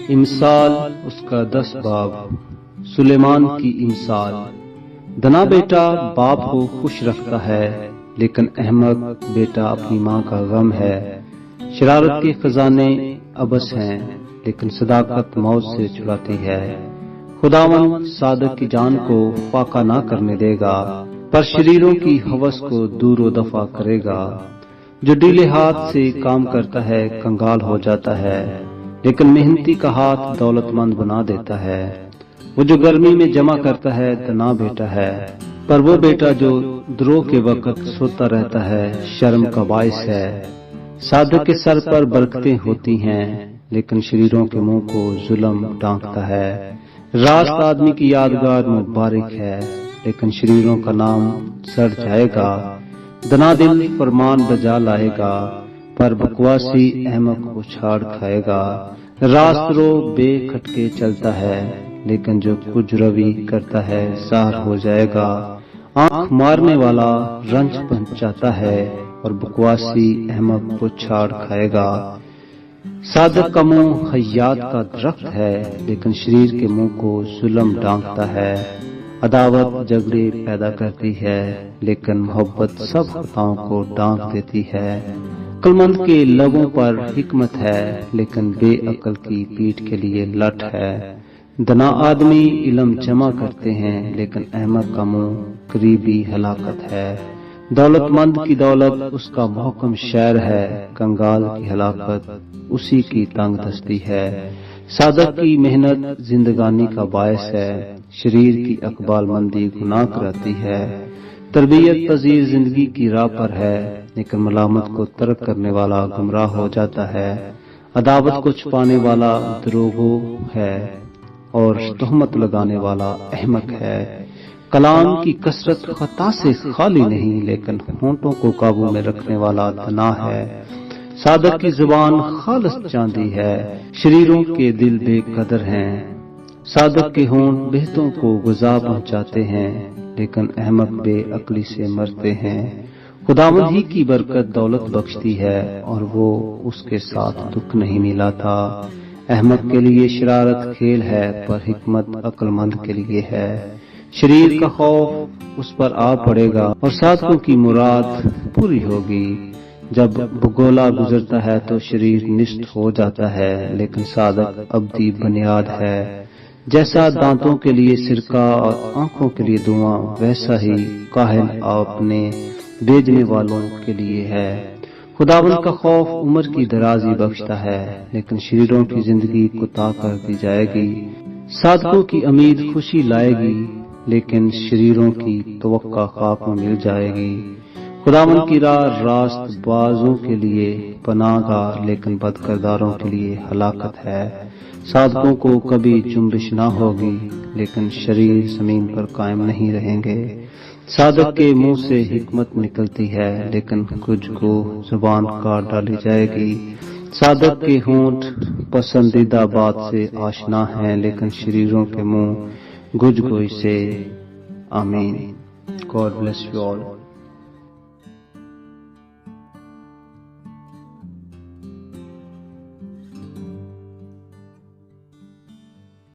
امثال اس کا 10 باب، سلیمان کی امثال۔ دنا بیٹا باپ کو خوش رکھتا ہے، لیکن احمق بیٹا اپنی ماں کا غم ہے۔ شرارت کے خزانے عبث ہیں، لیکن صداقت موت سے چھڑاتی ہے۔ خداوند صادق کی جان کو فاقہ نہ کرنے دے گا، پر شریروں کی ہوس کو دور و دفع کرے گا۔ جو ڈھیلے ہاتھ سے کام کرتا ہے کنگال ہو جاتا ہے، لیکن محنتی کا ہاتھ دولت مند بنا دیتا ہے۔ وہ جو گرمی میں جمع کرتا ہے دنا بیٹا ہے، پر وہ بیٹا جو درو کے وقت سوتا رہتا ہے شرم کا باعث ہے۔ صادق کے سر پر برکتیں ہوتی ہیں، لیکن شریروں کے منہ کو ظلم ڈانکتا ہے۔ راست آدمی کی یادگار مبارک ہے، لیکن شریروں کا نام سڑ جائے گا۔ دنا دل فرمان بجا لائے گا، پر بکواسی احمق کو چھاڑ کھائے گا۔ راست رو بے کھٹکے چلتا ہے، لیکن جو کج روی کرتا ہے ظاہر ہو جائے گا۔ آنکھ مارنے والا رنج پہنچاتا ہے، اور بکواسی احمق کو چھاڑ کھائے گا۔ صادق کا منہ حیات کا درخت ہے، لیکن شریر کے منہ کو ظلم ڈانکتا ہے۔ عداوت جھگڑے پیدا کرتی ہے، لیکن محبت سب خطاؤں کو ڈانک دیتی ہے۔ عقل مند کے لبوں پر حکمت ہے، لیکن بے عقل کی پیٹھ کے لیے لٹ ہے۔ دنا آدمی علم جمع کرتے ہیں، لیکن احمق کا منہ قریبی ہلاکت ہے۔ دولت مند کی دولت اس کا محکم شہر ہے، کنگال کی ہلاکت اسی کی تنگ دستی ہے۔ صادق کی محنت زندگانی کا باعث ہے، شریر کی اقبال مندی گناہ کراتی ہے۔ تربیت پذیر زندگی کی راہ پر ہے، لیکن ملامت کو ترک کرنے والا گمراہ ہو جاتا ہے۔ عداوت کو چھپانے والا دروغو ہے، اور تہمت لگانے والا احمق ہے۔ کلام کی کثرت خطا سے خالی نہیں، لیکن ہونٹوں کو قابو میں رکھنے والا دنا ہے۔ صادق کی زبان خالص چاندی ہے، شریروں کے دل بے قدر ہیں۔ صادق کے ہونٹ بہتوں کو غذا پہنچاتے ہیں، لیکن احمق بے عقلی سے مرتے ہیں۔ خداوند ہی کی برکت دولت بخشتی ہے، اور وہ اس کے ساتھ دکھ نہیں ملاتا۔ احمق کے لیے شرارت کھیل ہے، پر حکمت عقل مند کے لیے ہے۔ شریر کا خوف اس پر آ پڑے گا، اور صادقوں کی مراد پوری ہوگی۔ جب بگولا گزرتا ہے تو شریر نشت ہو جاتا ہے، لیکن صادق ابدی بنیاد ہے۔ جیسا دانتوں کے لیے سرکہ اور آنکھوں کے لیے دھواں، ویسا ہی کاہل اپنے بھیجنے والوں کے لیے ہے۔ خداوند کا خوف عمر کی درازی بخشتا ہے، لیکن شریروں کی زندگی کوتاہ کر دی جائے گی۔ صادقوں کی امید خوشی لائے گی، لیکن شریروں کی توقع خاک میں مل جائے گی۔ خداوند کی راہ راست بازوں کے لیے پناہ گاہ، لیکن بد کرداروں کے لیے ہلاکت ہے۔ صادقوں کو کبھی جنبش نہ ہوگی، لیکن شریر زمین پر قائم نہیں رہیں گے۔ صادق کے منہ سے حکمت نکلتی ہے، لیکن کچھ کو زبان کاٹ ڈالی جائے گی۔ صادق کے ہونٹ پسندیدہ بات سے آشنا ہیں، لیکن شریروں کے منہ گج گوئی سے۔ آمین۔ God bless you all.